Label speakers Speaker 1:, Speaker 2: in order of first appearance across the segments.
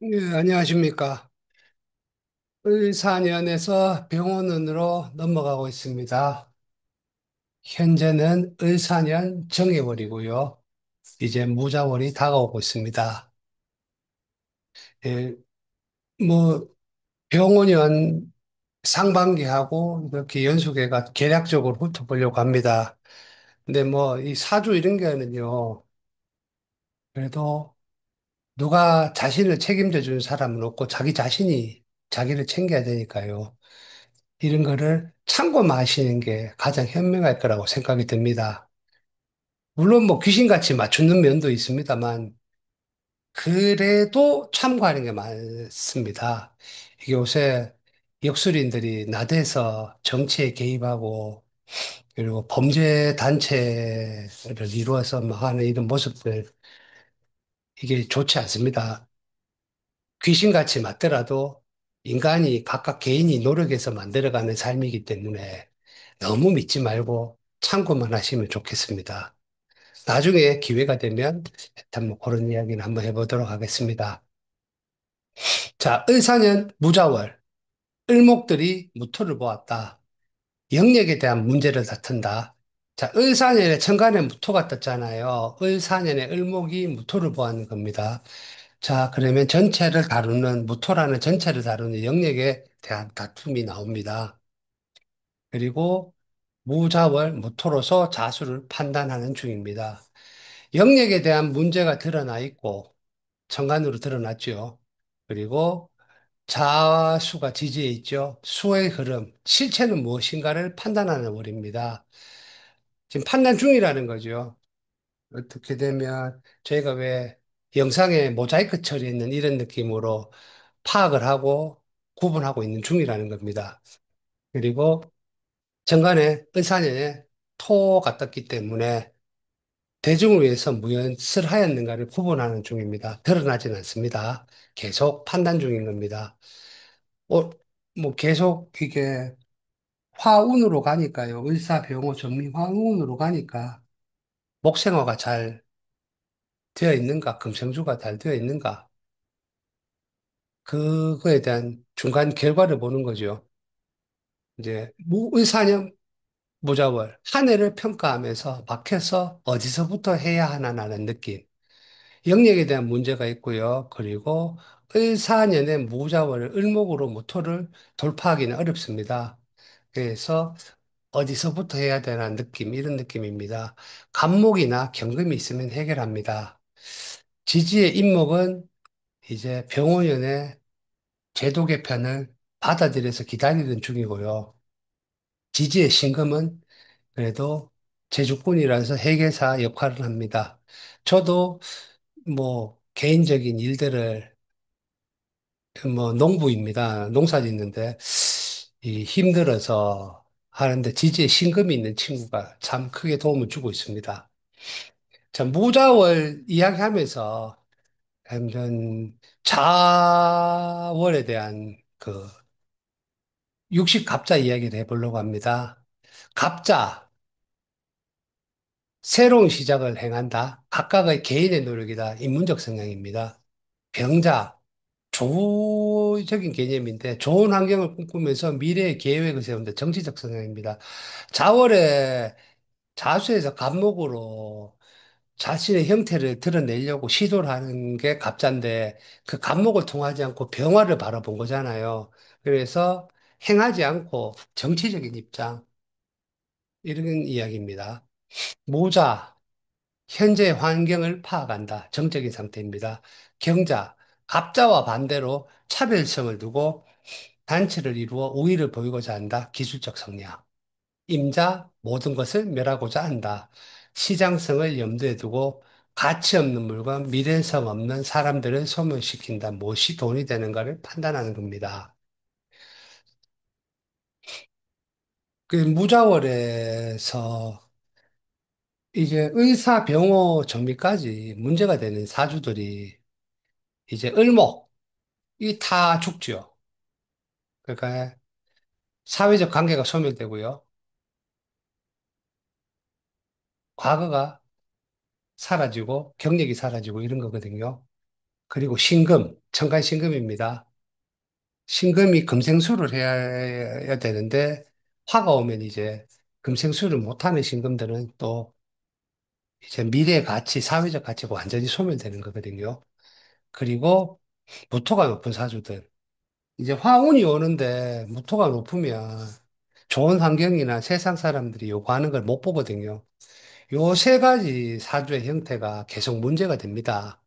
Speaker 1: 예, 안녕하십니까. 의사년에서 병원으로 넘어가고 있습니다. 현재는 의사년 정예월이고요. 이제 무자월이 다가오고 있습니다. 예, 뭐, 병원년 상반기하고 이렇게 연수계가 계략적으로 훑어보려고 합니다. 근데 뭐, 이 사주 이런 게는요, 그래도 누가 자신을 책임져 주는 사람은 없고 자기 자신이 자기를 챙겨야 되니까요. 이런 거를 참고만 하시는 게 가장 현명할 거라고 생각이 듭니다. 물론 뭐 귀신같이 맞추는 면도 있습니다만, 그래도 참고하는 게 많습니다. 이게 요새 역술인들이 나대서 정치에 개입하고, 그리고 범죄 단체를 이루어서 막 하는 이런 모습들, 이게 좋지 않습니다. 귀신같이 맞더라도 인간이 각각 개인이 노력해서 만들어가는 삶이기 때문에 너무 믿지 말고 참고만 하시면 좋겠습니다. 나중에 기회가 되면 일단 뭐 그런 이야기는 한번 해보도록 하겠습니다. 자, 을사년 무자월, 을목들이 무토를 보았다. 영역에 대한 문제를 다툰다. 자, 을사년에 천간에 무토가 떴잖아요. 을사년에 을목이 무토를 보았는 겁니다. 자, 그러면 무토라는 전체를 다루는 영역에 대한 다툼이 나옵니다. 그리고 무자월, 무토로서 자수를 판단하는 중입니다. 영역에 대한 문제가 드러나 있고, 천간으로 드러났죠. 그리고 자수가 지지해 있죠. 수의 흐름, 실체는 무엇인가를 판단하는 월입니다. 지금 판단 중이라는 거죠. 어떻게 되면 저희가 왜 영상에 모자이크 처리했는 이런 느낌으로 파악을 하고 구분하고 있는 중이라는 겁니다. 그리고 정관에 을사년에 토가 떴기 때문에 대중을 위해서 무엇을 하였는가를 구분하는 중입니다. 드러나진 않습니다. 계속 판단 중인 겁니다. 어, 뭐 계속 이게 화운으로 가니까요. 을사병호 정미 화운으로 가니까 목생화가 잘 되어 있는가, 금생주가 잘 되어 있는가, 그거에 대한 중간 결과를 보는 거죠. 이제 을사년 무자월 한 해를 평가하면서 막혀서 어디서부터 해야 하나라는 느낌. 영역에 대한 문제가 있고요. 그리고 을사년의 무자월을 을목으로 무토를 돌파하기는 어렵습니다. 그래서 어디서부터 해야 되나 느낌, 이런 느낌입니다. 간목이나 경금이 있으면 해결합니다. 지지의 임목은 이제 병원연의 제도 개편을 받아들여서 기다리는 중이고요. 지지의 신금은 그래도 제주꾼이라서 회계사 역할을 합니다. 저도 뭐 개인적인 일들을 뭐 농부입니다. 농사 짓는데 이 힘들어서 하는데 지지에 신금이 있는 친구가 참 크게 도움을 주고 있습니다. 자, 무자월 이야기하면서 완전 자월에 대한 그 육식 갑자 이야기를 해보려고 합니다. 갑자, 새로운 시작을 행한다. 각각의 개인의 노력이다. 인문적 성향입니다. 병자, 조적인 개념인데 좋은 환경을 꿈꾸면서 미래의 계획을 세운다. 정치적 성향입니다. 자월에 자수에서 갑목으로 자신의 형태를 드러내려고 시도를 하는 게 갑자인데 그 갑목을 통하지 않고 병화를 바라본 거잖아요. 그래서 행하지 않고 정치적인 입장, 이런 이야기입니다. 모자, 현재 환경을 파악한다. 정적인 상태입니다. 경자, 갑자와 반대로 차별성을 두고 단체를 이루어 우위를 보이고자 한다. 기술적 성향. 임자, 모든 것을 멸하고자 한다. 시장성을 염두에 두고 가치 없는 물건, 미래성 없는 사람들을 소멸시킨다. 무엇이 돈이 되는가를 판단하는 겁니다. 그 무자월에서 이제 의사, 병호, 정비까지 문제가 되는 사주들이 이제 을목, 이 다 죽죠. 그러니까 사회적 관계가 소멸되고요. 과거가 사라지고 경력이 사라지고 이런 거거든요. 그리고 신금, 첨간 신금입니다. 신금이 금생수를 해야 되는데 화가 오면 이제 금생수를 못하는 신금들은 또 이제 미래의 가치, 사회적 가치가 완전히 소멸되는 거거든요. 그리고 무토가 높은 사주들. 이제 화운이 오는데 무토가 높으면 좋은 환경이나 세상 사람들이 요구하는 걸 못 보거든요. 요 세 가지 사주의 형태가 계속 문제가 됩니다.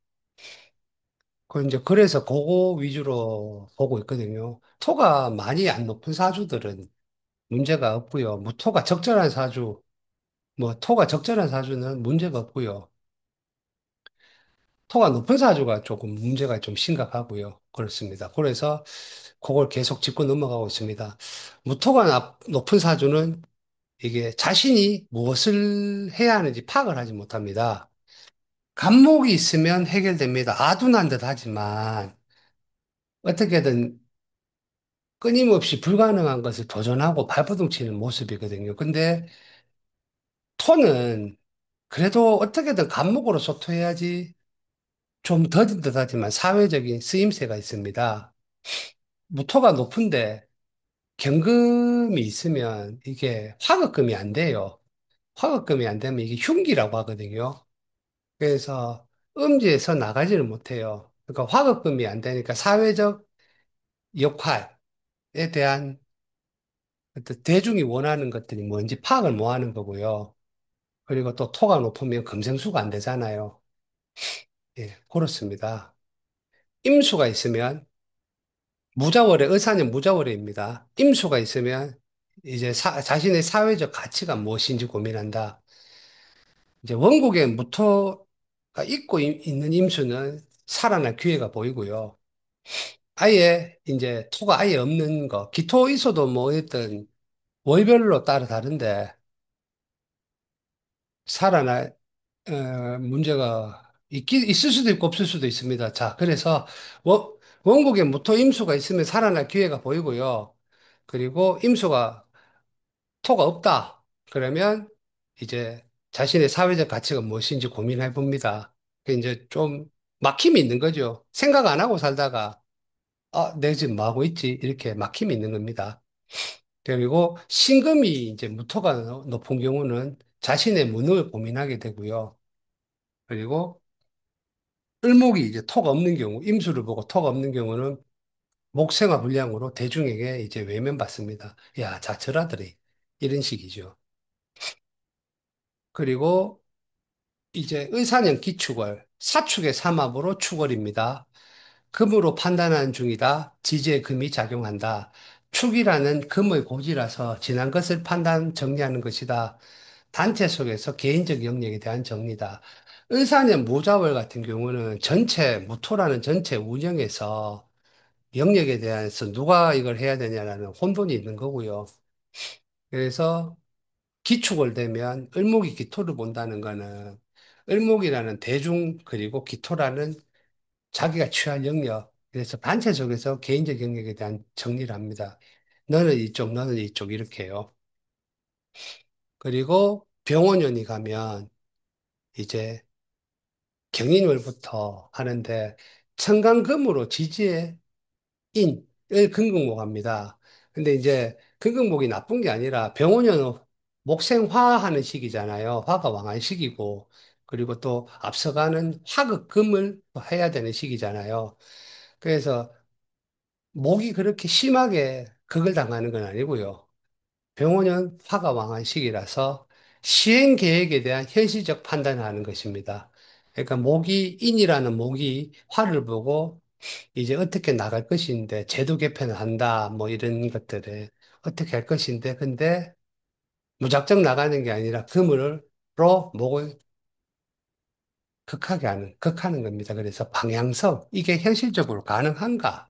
Speaker 1: 그래서 그거 위주로 보고 있거든요. 토가 많이 안 높은 사주들은 문제가 없고요. 뭐 토가 적절한 사주, 뭐 토가 적절한 사주는 문제가 없고요. 토가 높은 사주가 조금 문제가 좀 심각하고요. 그렇습니다. 그래서 그걸 계속 짚고 넘어가고 있습니다. 무토가 높은 사주는 이게 자신이 무엇을 해야 하는지 파악을 하지 못합니다. 간목이 있으면 해결됩니다. 아둔한 듯 하지만 어떻게든 끊임없이 불가능한 것을 도전하고 발버둥 치는 모습이거든요. 근데 토는 그래도 어떻게든 간목으로 소토해야지 좀 더딘 듯하지만 사회적인 쓰임새가 있습니다. 무토가 높은데 경금이 있으면 이게 화급금이 안 돼요. 화급금이 안 되면 이게 흉기라고 하거든요. 그래서 음지에서 나가지를 못해요. 그러니까 화급금이 안 되니까 사회적 역할에 대한 어떤 대중이 원하는 것들이 뭔지 파악을 못 하는 거고요. 그리고 또 토가 높으면 금생수가 안 되잖아요. 예, 그렇습니다. 임수가 있으면 무자월의 의사는 무자월입니다. 임수가 있으면 이제 자신의 사회적 가치가 무엇인지 고민한다. 이제 원국에 무토가 있는 임수는 살아날 기회가 보이고요. 아예 이제 토가 아예 없는 거, 기토 있어도 뭐 어떤 월별로 따라 다른데 살아날 문제가 있을 수도 있고 없을 수도 있습니다. 자, 그래서 원국에 무토 임수가 있으면 살아날 기회가 보이고요. 그리고 임수가 토가 없다. 그러면 이제 자신의 사회적 가치가 무엇인지 고민해 봅니다. 이제 좀 막힘이 있는 거죠. 생각 안 하고 살다가 내 지금 뭐 하고 있지? 이렇게 막힘이 있는 겁니다. 그리고 신금이 이제 무토가 높은 경우는 자신의 무능을 고민하게 되고요. 그리고 을목이 이제 토가 없는 경우, 임수를 보고 토가 없는 경우는 목생화 불량으로 대중에게 이제 외면받습니다. 야, 자철하더래. 이런 식이죠. 그리고 이제 의사년 기축월, 사축의 삼합으로 축월입니다. 금으로 판단하는 중이다. 지지의 금이 작용한다. 축이라는 금의 고지라서 지난 것을 판단, 정리하는 것이다. 단체 속에서 개인적 영역에 대한 정리다. 의사년 무자월 같은 경우는 전체, 무토라는 전체 운영에서 영역에 대해서 누가 이걸 해야 되냐라는 혼돈이 있는 거고요. 그래서 기축을 되면 을목이 기토를 본다는 거는 을목이라는 대중 그리고 기토라는 자기가 취할 영역 그래서 단체 속에서 개인적 영역에 대한 정리를 합니다. 너는 이쪽, 너는 이쪽 이렇게요. 그리고 병원연이 가면 이제 경인월부터 하는데 천간금으로 지지의 인을 금극목합니다. 근데 이제 금극목이 나쁜 게 아니라 병원은 목생화하는 시기잖아요. 화가 왕한 시기고 그리고 또 앞서가는 화극금을 해야 되는 시기잖아요. 그래서 목이 그렇게 심하게 극을 당하는 건 아니고요. 병원은 화가 왕한 시기라서 시행 계획에 대한 현실적 판단을 하는 것입니다. 그러니까 목이 인이라는 목이 화를 보고 이제 어떻게 나갈 것인데 제도 개편을 한다 뭐 이런 것들을 어떻게 할 것인데 근데 무작정 나가는 게 아니라 그물로 목을 극하는 겁니다. 그래서 방향성 이게 현실적으로 가능한가?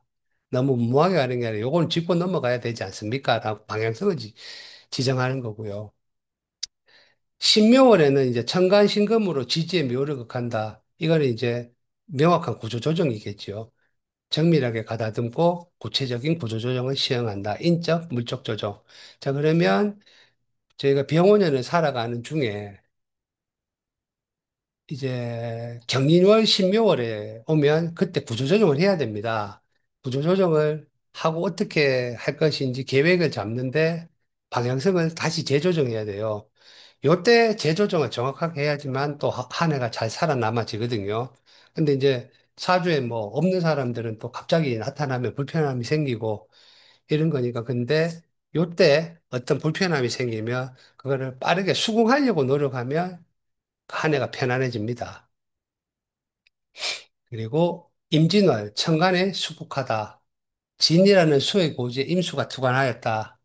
Speaker 1: 너무 무모하게 가는 게 아니라 요건 짚고 넘어가야 되지 않습니까? 라고 방향성을 지정하는 거고요. 신묘월에는 이제 천간신금으로 지지의 묘를 극한다. 이거는 이제 명확한 구조조정이겠죠. 정밀하게 가다듬고 구체적인 구조조정을 시행한다. 인적, 물적 조정. 자, 그러면 저희가 병원연을 살아가는 중에 이제 경인월, 신묘월에 오면 그때 구조조정을 해야 됩니다. 구조조정을 하고 어떻게 할 것인지 계획을 잡는데 방향성을 다시 재조정해야 돼요. 요때 재조정을 정확하게 해야지만 또 한 해가 잘 살아남아지거든요. 근데 이제 사주에 뭐 없는 사람들은 또 갑자기 나타나면 불편함이 생기고 이런 거니까. 근데 요때 어떤 불편함이 생기면 그거를 빠르게 수긍하려고 노력하면 한 해가 편안해집니다. 그리고 임진월, 천간에 수국하다. 진이라는 수의 고지에 임수가 투관하였다.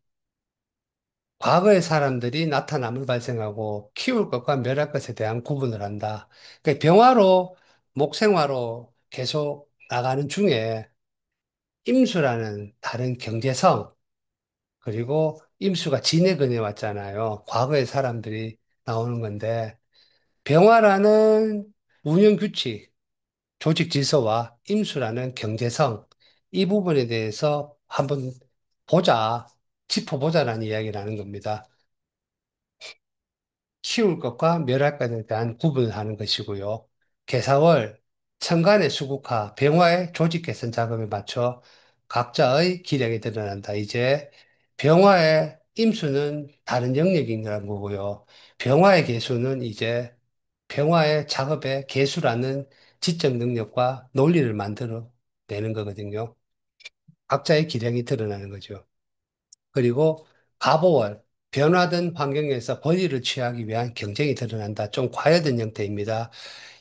Speaker 1: 과거의 사람들이 나타남을 발생하고 키울 것과 멸할 것에 대한 구분을 한다. 그러니까 병화로, 목생화로 계속 나가는 중에 임수라는 다른 경제성, 그리고 임수가 진에 근해 왔잖아요. 과거의 사람들이 나오는 건데, 병화라는 운영 규칙, 조직 질서와 임수라는 경제성, 이 부분에 대해서 한번 보자, 짚어보자라는 이야기를 하는 겁니다. 키울 것과 멸할 것에 대한 구분을 하는 것이고요. 개사월, 천간의 수국화, 병화의 조직 개선 작업에 맞춰 각자의 기량이 드러난다. 이제 병화의 임수는 다른 영역인 거고요. 병화의 개수는 이제 병화의 작업의 개수라는 지적 능력과 논리를 만들어 내는 거거든요. 각자의 기량이 드러나는 거죠. 그리고 가보월, 변화된 환경에서 권위를 취하기 위한 경쟁이 드러난다. 좀 과열된 형태입니다.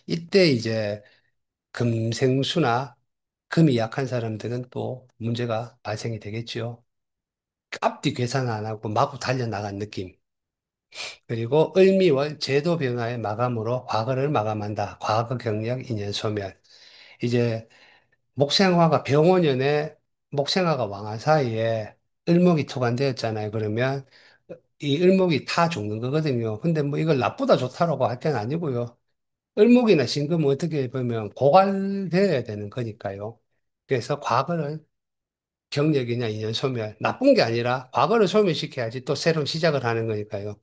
Speaker 1: 이때 이제 금생수나 금이 약한 사람들은 또 문제가 발생이 되겠죠. 앞뒤 계산 안 하고 마구 달려나간 느낌. 그리고 을미월 제도 변화의 마감으로 과거를 마감한다. 과거 경력 인연 소멸. 이제 목생화가 병원년에 목생화가 왕화 사이에 을목이 투관되었잖아요. 그러면 이 을목이 타 죽는 거거든요. 근데 뭐 이걸 나쁘다 좋다라고 할 건 아니고요. 을목이나 신금은 어떻게 보면 고갈되어야 되는 거니까요. 그래서 과거를 경력이냐 인연 소멸, 나쁜 게 아니라 과거를 소멸시켜야지 또 새로운 시작을 하는 거니까요.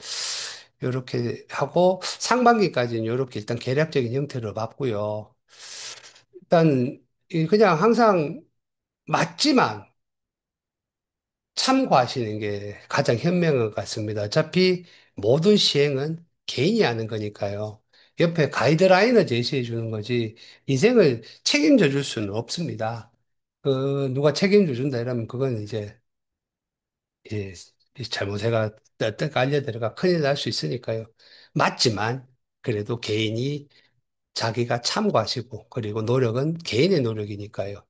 Speaker 1: 이렇게 하고 상반기까지는 이렇게 일단 계략적인 형태로 봤고요. 일단 그냥 항상 맞지만 참고하시는 게 가장 현명한 것 같습니다. 어차피 모든 시행은 개인이 하는 거니까요. 옆에 가이드라인을 제시해 주는 거지 인생을 책임져 줄 수는 없습니다. 누가 책임져 준다 이러면 그건 이제 예, 이 잘못해가 떡 알려들어가 큰일 날 수 있으니까요. 맞지만 그래도 개인이 자기가 참고하시고 그리고 노력은 개인의 노력이니까요.